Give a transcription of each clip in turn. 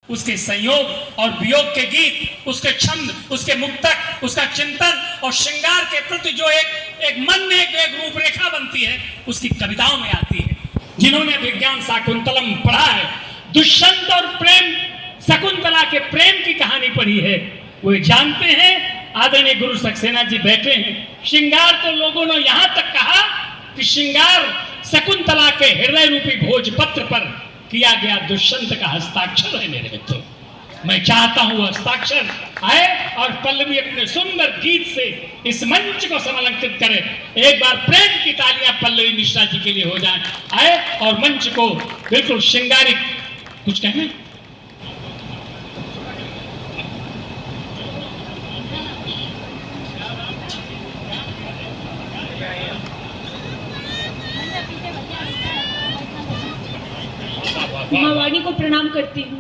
उसके संयोग और वियोग के गीत, उसके छंद, उसके मुक्तक, उसका चिंतन और श्रृंगार के प्रति जो एक मन में एक रूपरेखा बनती है, उसकी कविताओं में आती है। जिन्होंने विज्ञान शाकुंतलम पढ़ा है, दुष्यंत और प्रेम शकुंतला के प्रेम की कहानी पढ़ी है, वो जानते हैं। आदरणीय गुरु सक्सेना जी बैठे हैं। श्रृंगार तो लोगों ने यहां तक कहा कि श्रृंगार शकुंतला के हृदय रूपी भोजपत्र पर किया गया दुष्यंत का हस्ताक्षर है। मेरे मित्रों, मैं चाहता हूं हस्ताक्षर आए और पल्लवी अपने सुंदर गीत से इस मंच को समलंकित करे। एक बार प्रेम की तालियां पल्लवी मिश्रा जी के लिए हो जाएं। आए और मंच को बिल्कुल श्रृंगारिक कुछ कहना। माँ वाणी को प्रणाम करती हूँ,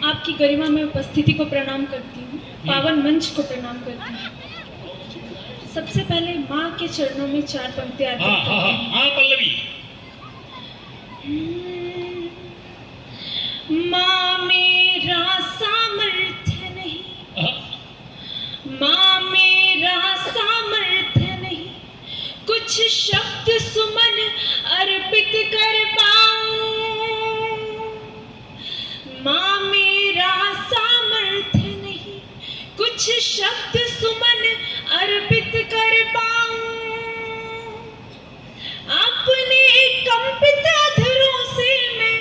आपकी गरिमा में उपस्थिति को प्रणाम करती हूँ, पावन मंच को प्रणाम करती हूँ। सबसे पहले माँ के चरणों में 4 पंक्तियां अर्पित करती हूँ। पल्लवी। माँ मेरा सामर्थ्य नहीं, माँ मेरा सामर्थ्य नहीं, कुछ शब्द सुमन अर्पित कर पाऊं। माँ मेरा सामर्थ्य नहीं, कुछ शब्द सुमन अर्पित कर पाऊं। अपने कंपित अधरों से मैं,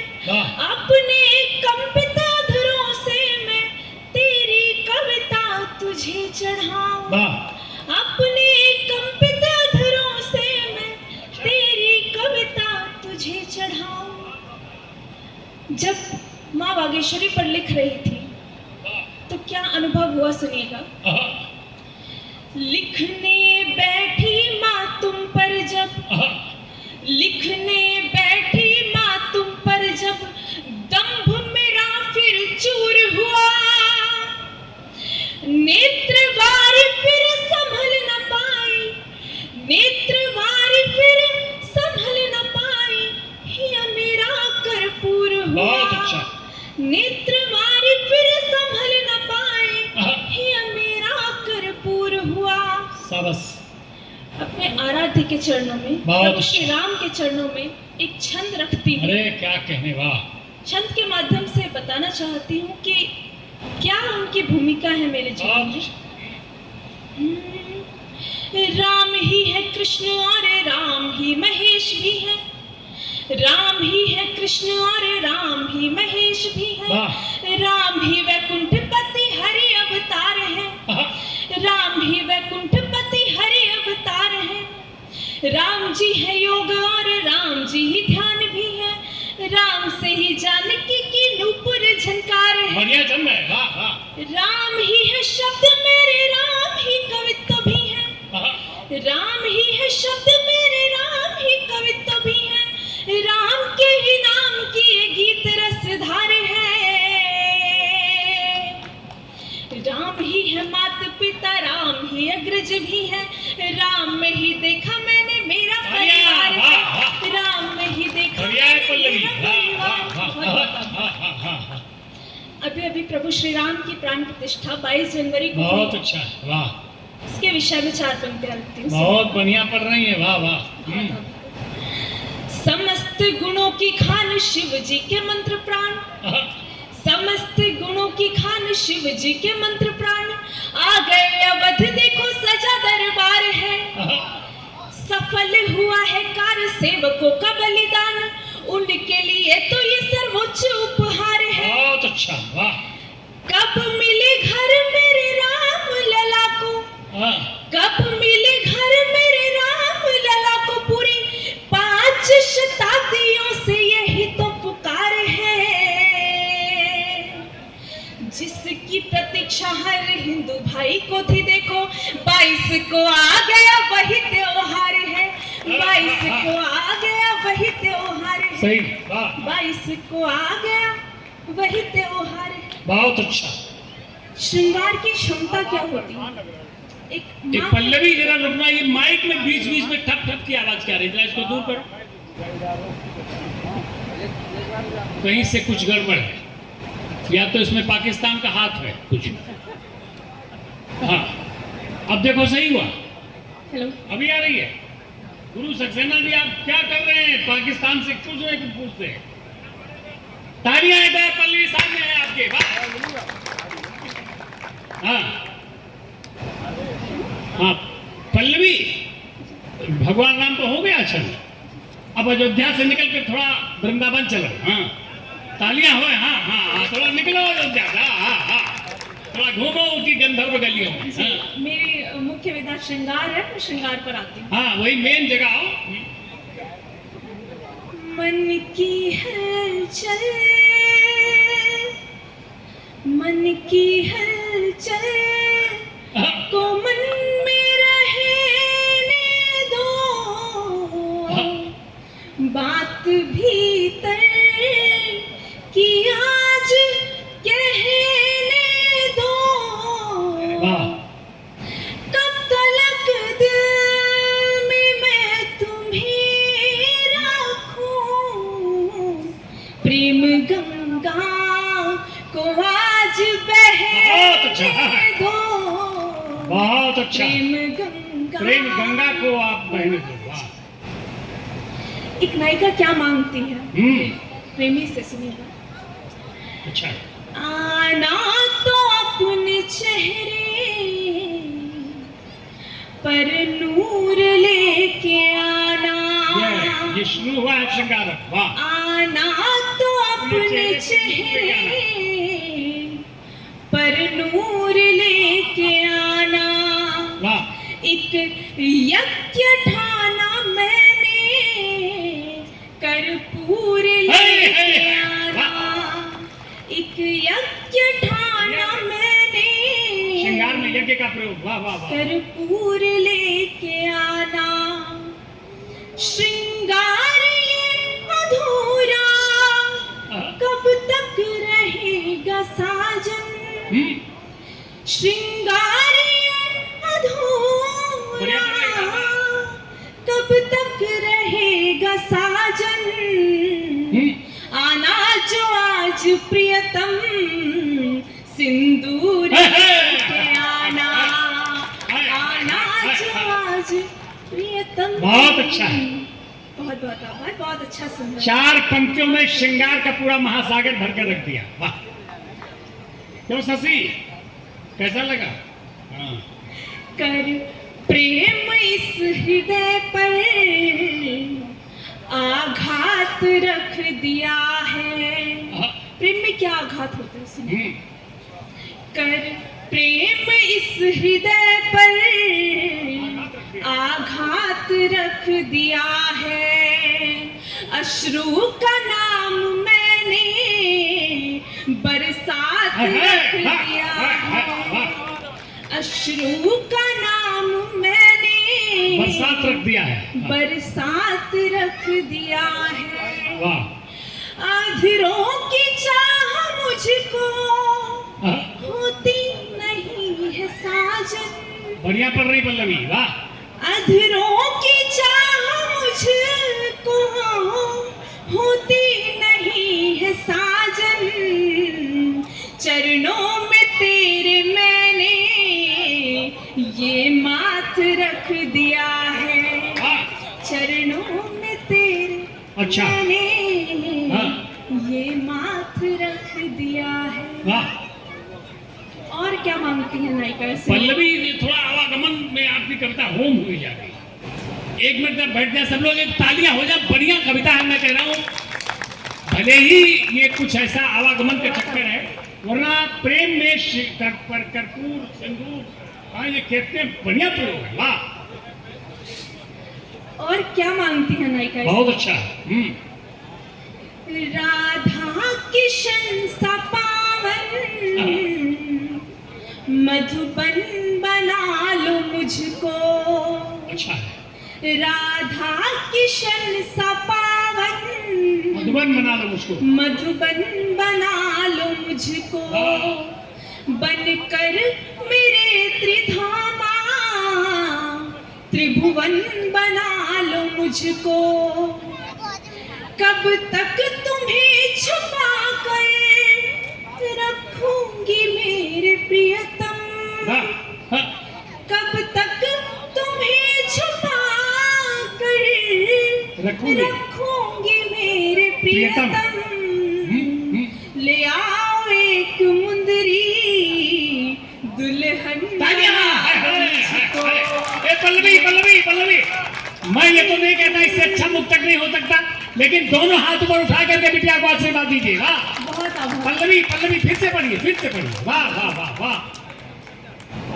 अपने कंपित अधरों से मैं तेरी कविता तुझे चढ़ाऊं। अपने कंपित अधरों से मैं तेरी कविता तुझे चढ़ाऊं। जब माँ बागेश्वरी पर लिख रही थी तो क्या अनुभव हुआ सुनिएगा। लिखने बैठी माँ तुम पर जब, लिखने बैठी माँ तुम पर जब दंभ मेरा फिर चूर हुआ। नेत्रवार फिर संभल न पाई, नेत्रवार फिर संभल न पाई, हिया मेरा कर्पूर हुआ। नेत्रवार फिर संभल न पाए, हिया मेरा कर्पूर हुआ। शाबाश। अपने आराध्य के चरणों में, प्रभु श्री राम के चरणों में एक छंद रखती हूँ। अरे क्या कहने, वाह। छंद के माध्यम से बताना चाहती हूँ कि क्या उनकी भूमिका है मेरे जीवन में। राम ही है कृष्ण और राम ही महेश भी है, राम ही है कृष्ण और राम ही महेश भी है। राम ही वैकुंठपति हरि अवतार है, राम ही वैकुंठपति हरि अवतार है। राम जी है योग और राम जी ही ध्यान भी है, राम से ही जानकी की नूपुर झनकार है। बढ़िया जम है, वाह वाह। राम ही है शब्द मेरे, राम ही कवित्व भी है, राम ही है शब्द मेरे, राम ही कवित्व भी है। राम के ही नाम की ये गीत रसधार है। राम ही है माता पिता, राम ही अग्रज भी है, राम में ही देखा मैंने मेरा परिवार है, राम में ही देखा अभी अभी प्रभु श्री राम की प्राण प्रतिष्ठा 22 जनवरी को। बहुत अच्छा, वाह। इसके विषय में 4 पंक्तियां रखती हूँ। बहुत बढ़िया पढ़ रही है, वाह वाह। समस्त गुणों की खान शिव जी के मंत्र प्राण, समस्त गुणों की खान शिव जी के मंत्र प्राण। आ गए अवध देखो सजा दरबार है, सफल हुआ है कार्य सेवकों का बलिदान, उनके लिए तो ये सर्वोच्च उपहार है। बहुत अच्छा, वाह। कब मिले घर मेरे राम लला को, कब मिले घर मेरे राम लला को, पूरी 5 शताब्दियों से यही तो पुकार है। जिसकी प्रतीक्षा हर हिंदू भाई को थी देखो, 22 को आ गया वही त्योहार है, 22 को आ गया वही त्योहार है। सही, वाह। 22 को आ गया वही त्योहार है। बहुत अच्छा। श्रृंगार की क्षमता क्या होती है? एक पल्लवी जरा रुकना, ये माइक में बीच बीच में ठप ठप की आवाज क्या रही है, इसको दूर करो, कहीं से कुछ गड़बड़ है। या तो इसमें पाकिस्तान का हाथ है कुछ। हाँ, अब देखो सही हुआ, हेलो, अभी आ रही है। गुरु सक्सेना जी आप क्या कर रहे हैं? पाकिस्तान से क्यों जो है कुछ पूछते हैं? तालियां इधर पल्लवी सामने है आपके। हाँ हाँ, पल्लवी भगवान राम तो हो गया। अच्छा, अब अयोध्या से निकल के थोड़ा वृंदावन चलो। हाँ, तालियां हो। हाँ हाँ हाँ, थोड़ा निकलो अयोध्या। हाँ हाँ हाँ, थोड़ा घूमो उनकी गंधर्व गलियों में। हाँ, मेरी मुख्य विधा श्रृंगार है, मैं श्रृंगार पर आती हूँ। हाँ, वही मेन जगह आओ। मन की हलचल, मन की हलचल हाँ, को मन में रहने दो, बात भीतर की आज कहने दो। वाह, कब तलक दिल में मैं तुम्हें रखूं, प्रेम गंगा को आज बहुत अच्छा, बहने दो। बहुत अच्छा। प्रेम गंगा को आप बहने दो। वाह, एक नायिका क्या मांगती है प्रेमी से, सुनिएगा। अच्छा, आना तो अपने चेहरे पर नूर लेके आना, ये शुरू हुआ है श्रृंगार। वाह, आना तो अपने चेहरे पर नूर लेके आना। वाह, एक यज्ञ ठाना मैंने, कर्पूर लेके आना। एक यज्ञ ठाना मैंने, श्रृंगार में यज्ञ का प्रयोग। वाह वाह वाह, कर्पूर लेके आना। श्रृंगार ये अधूरा कब तक रहेगा साजन, श्रृंगार ये अधूरा कब तक रहेगा साजन। आना जो आज प्रियतम, सिंदूर लेके आना, आना जो आज प्रियतम। बहुत अच्छा है। बहुत बहुत आभार, बहुत अच्छा सुन। 4 पंक्तियों में श्रृंगार का पूरा महासागर भरकर रख दिया। वाह, क्यों शशि, कैसा लगा? हाँ, कर प्रेम इस हृदय पर आघात रख दिया है। प्रेम में क्या आघात होता है सुनिए। कर प्रेम इस हृदय पर आघात रख दिया है। अश्रु का नाम मैंने बरसात रख दिया है। अश्रु का नाम मैंने बरसात रख दिया है। बरसात रख दिया है। वाह, आधिरों की चाह मुझको होती नहीं है साजन। बढ़िया पढ़ रही पल्लवी। वाह, अधरों की चाह मुझको होती नहीं है साजन। चरणों में तेरे मैंने ये माथ रख दिया है। चरणों में तेरे अच्छा, मैंने ये माथ रख दिया है। वाह, और क्या मांगती है नायिका से? पल्लवी थोड़ा आवागमन में आपकी कविता होम हुई जा रही। 1 मिनट तक बैठ जाए सब लोग, एक तालियां हो जाए। बढ़िया कविता है, मैं कह रहा हूँ। भले ही ये कुछ ऐसा आवागमन का चक्कर है, वरना प्रेम में कर्पूर सिंदूर, हाँ, ये कितने बढ़िया प्रयोग है। वाह, और क्या मांगती है नायिका? बहुत अच्छा। राधा किशन सा पावन मधुबन बना लो मुझको। अच्छा है, राधा किशन सा पावन मधुबन बना लो मुझको। मधुबन बना लो मुझको। बनकर मेरे त्रिधामा त्रिभुवन बना लो मुझको। कब तक तुम्हें छुपा कर मैं ये तो नहीं कहता इससे अच्छा मुक्तक नहीं हो सकता, लेकिन दोनों हाथ ऊपर उठा करके बिटिया को आशीर्वाद दीजिए। वाह बहुत आभार। पल्लवी पल्लवी फिर से पढ़िए। वाह वाह वाह वाह।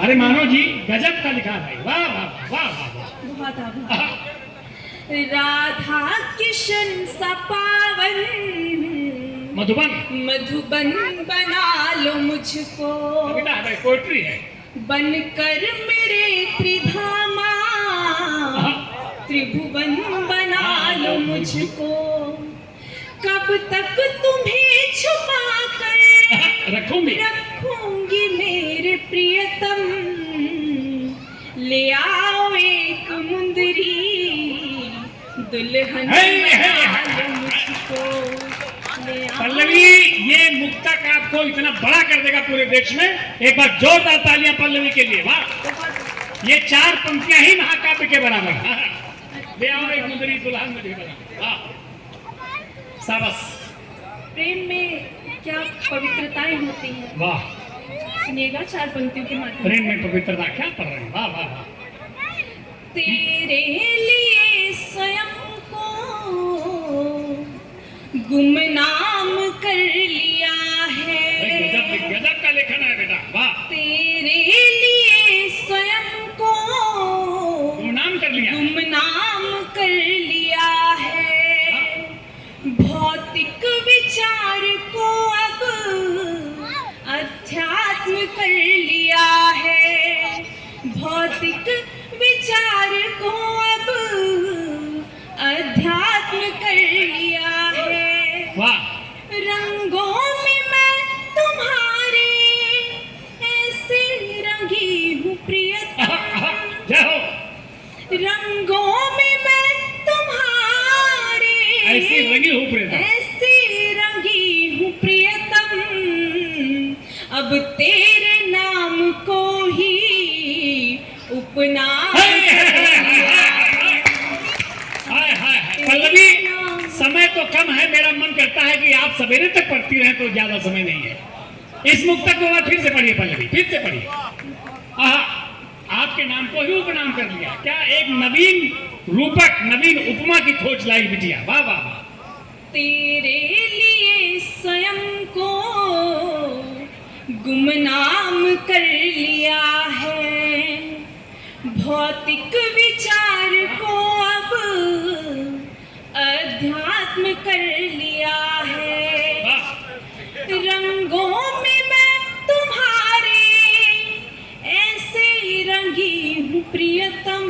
अरे मानो जी गजब का लिखा भाई। वाह वाह वाह वाह वाह। बहुत आभार। राधा किशन सा पावन मधुबन बना लो मुझको, पोएट्री है। बनकर मेरे त्रिधामा त्रिभुवन बना लो मुझको, कब तक तुम्हें छुपा कर रखूंगी मेरे प्रियतम, ले आओ एक मुंदरी दुल्हन बना लो मुझको। पल्लवी ये मुक्तक आपको इतना बड़ा कर देगा पूरे देश में। एक बार जोरदार तालियां पल्लवी के लिए। वाह ये 4 पंक्तियां ही महाकाव्य के बराबर। ले आओ एक मुंदरी दुल्हन मुझे बना। वाह शाबाश। प्रेम में क्या पवित्रताएं होती हैं। वाह सुनिएगा 4 पंक्तियों के माध्यम। प्रेम में पवित्रता क्या पढ़ रहे हैं। वाह वाह वाह। तेरे लिए स्वयं को गुमनाम कर लिया है। गजब का लेखन है बेटा। वाह तेरे लिए स्वयं को गुमनाम कर लिया है। भौतिक विचार को अब अध्यात्म कर लिया है। भौतिक विचार को अब अध्यात्म कर लिया है। वाह रंगों में मैं तुम्हारे ऐसे रंगी हूँ प्रियतम। रंगों में मैं तुम्हारे ऐसे रंगी हूँ प्रियतम, अब तेरे नाम को ही उपनाम। पल्लवी समय तो कम है, मेरा मन करता है कि आप सवेरे तक पढ़ती रहें तो ज्यादा समय नहीं है। इस मुक्तक को फिर से पढ़िए पल्लवी, फिर से पढ़िए। आपके नाम को ही उपनाम कर लिया। क्या एक नवीन रूपक नवीन उपमा की खोज लाई बिटिया। वाह वाह वाह। तेरे लिए स्वयं को गुमनाम कर लिया है। भौतिक विचार को अब अध्यात्म कर लिया है। रंगों में मैं तुम्हारे ऐसे रंगी हूँ प्रियतम,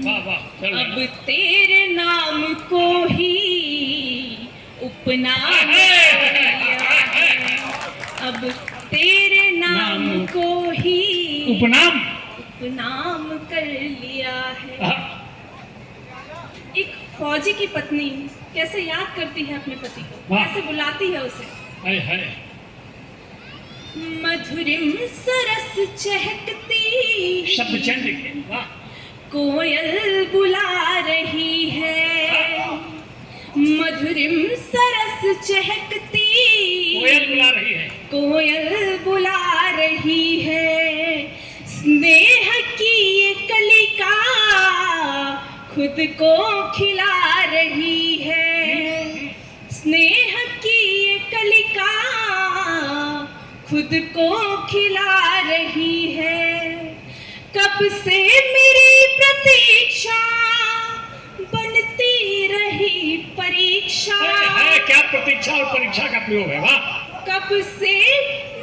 अब तेरे नाम को ही उपनाम कर लिया है। अब तेरे नाम को ही उपनाम कर लिया है। एक फौजी की पत्नी कैसे याद करती है अपने पति को, कैसे बुलाती है उसे। मधुरिम सरस चहकती शब्द चयन देखिए। वाह कोयल बुला रही है। मधुरिम सरस चहकती कोयल बुला रही है। स्नेह की ये कलिका खुद को खिला रही है। स्नेह की ये कलिका खुद को खिला रही है। कब से मेरी प्रतीक्षा बनती रही परीक्षा। क्या प्रतीक्षा और परीक्षा का प्रयोग है। वाह कब से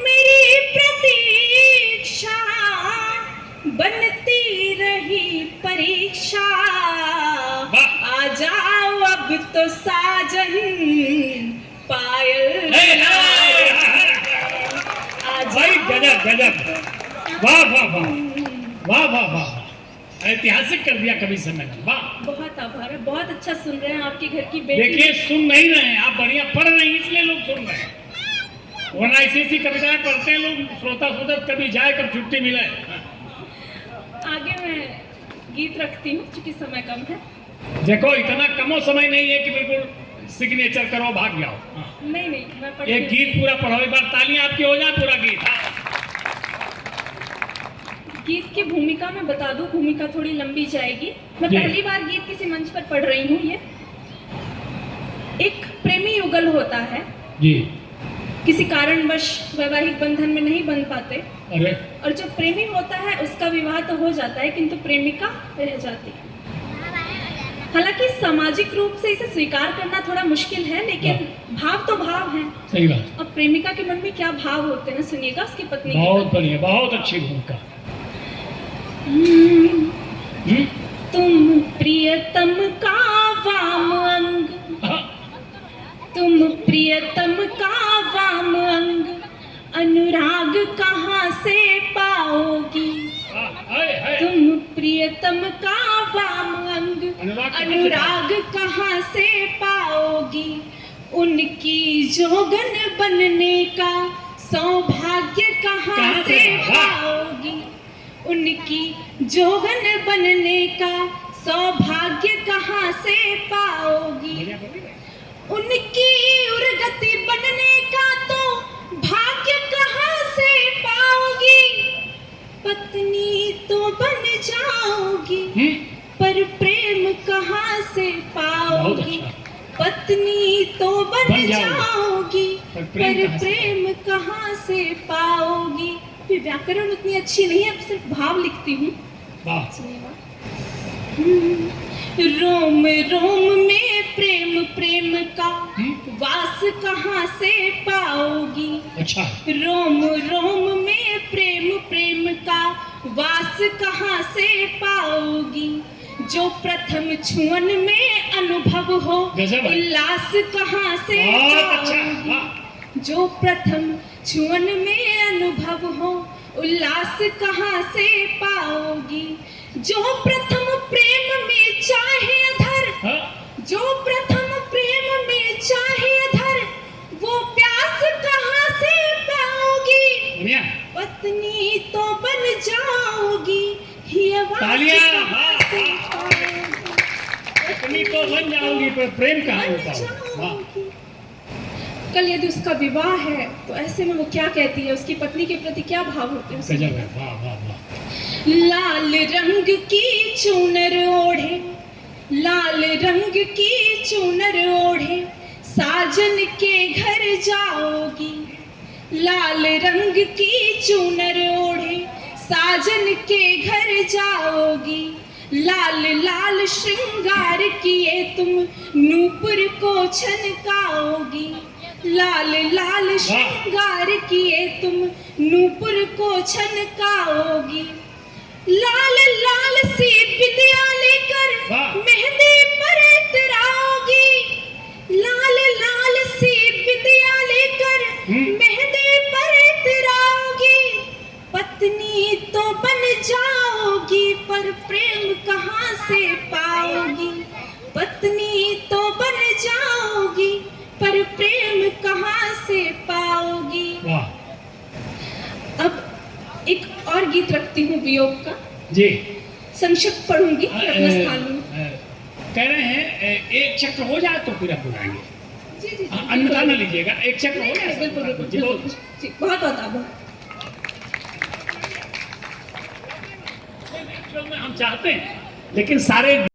मेरी प्रतीक्षा बनती रही परीक्षा। आ जाओ अब तो साजन पायल। भाई गजब गजब। वाह वाह वाह वाह वाह वाह। ऐतिहासिक कर दिया कवि सम्मेलन। वाह बहुत आभार है। बहुत अच्छा सुन रहे हैं। आपके घर की बेटी। देखिए सुन नहीं रहे हैं आप, बढ़िया पढ़ रहे हैं इसलिए लोग सुन रहे हैं। वरना ऐसी कविताएं पढ़ते हैं लोग, श्रोता कभी जाए कब छुट्टी मिले। आगे मैं गीत रखती हूँ क्योंकि समय कम है। देखो इतना कमो समय नहीं है कि बिल्कुल सिग्नेचर करो भाग जाओ। नहीं मैं एक गीत पूरा पढ़ो। एक बार तालियां आपकी हो जाए पूरा गीत। गीत की भूमिका मैं बता दूं, भूमिका थोड़ी लंबी जाएगी। मैं जी। पहली बार गीत किसी मंच पर पढ़ रही हूँ। ये एक प्रेमी युगल होता है, जी। किसी कारणवश वैवाहिक बंधन में नहीं बन पाते, अरे और जो प्रेमी होता है उसका विवाह तो हो जाता है किंतु प्रेमिका रह जाती है। हालांकि सामाजिक रूप से इसे स्वीकार करना थोड़ा मुश्किल है, लेकिन भाव तो भाव है। सही बात, अब प्रेमिका के मन में क्या भाव होते हैं सुनिएगा उसकी पत्नी बहुत बढ़िया, बहुत अच्छी भूमिका। के। तुम प्रियतम का वाम अंग, हाँ, तुम प्रियतम का वाम अंग, अनुराग कहाँ से पाओगी। हाय। तुम प्रियतम का वाम अंग, अनुराग कहाँ से पाओगी। उनकी जोगन बनने का सौभाग्य कहाँ से पाओगी। उनकी जोगन बनने का सौभाग्य कहाँ से पाओगी। उनकी उर्गति बनने का तो भाग्य कहाँ से पाओगी। पत्नी तो बन जाओगी पर प्रेम कहाँ से पाओगी। पत्नी तो बन जाओगी पर प्रेम कहाँ से पाओगी। व्याकरण उतनी अच्छी नहीं है, अब सिर्फ भाव लिखती हूँ। रोम रोम में प्रेम प्रेम का वास कहाँ से पाओगी। अच्छा। रोम रोम में प्रेम प्रेम का वास कहाँ से पाओगी। जो प्रथम छुअन में अनुभव हो उल्लास कहाँ से पाओगी। जो प्रथम छुअन में अनुभव हो उल्लास कहाँ से पाओगी। जो प्रथम प्रेम में चाहे अधर, जो प्रथम प्रेम में चाहे अधर, वो प्यास कहाँ से पाओगी। पत्नी तो बन जाओगी पत्नी तो बन जाओगी पर प्रेम कहाँ होता। कल यदि उसका विवाह है तो ऐसे में वो क्या कहती है, उसकी पत्नी के प्रति क्या भाव होते हैं। लाल रंग की चूनर ओढ़े, लाल रंग की चूनर ओढ़े, साजन के घर जाओगी। लाल रंग की चूनर ओढ़े, साजन के घर जाओगी। लाल लाल श्रृंगार किए तुम नूपुर को छनकाओगी। लाल लाल श्रृंगार किए तुम नूपुर को छनकाओगी। लाल लाल सी विद्या लेकर मेहंदी पर इतराओगी। लाल लाल सी विद्या लेकर मेहंदी पर इतराओगी। पत्नी तो बन जाओगी पर प्रेम कहाँ से पाओगी। पत्नी तो बन जाओगी पर प्रेम कहाँ से पाओगी। अब एक और गीत रखती हूँ वियोग का जी। संक्षिप्त पढ़ूंगी अपना स्थान लूं। कह रहे हैं एक चक्र हो जाए तो फिर आप बुलाएंगे। जी जी अन्यथा न लीजिएगा, एक चक्र हो जाए। बिल्कुल बिल्कुल जी, बहुत आभार। एक्चुअल में हम चाहते हैं लेकिन सारे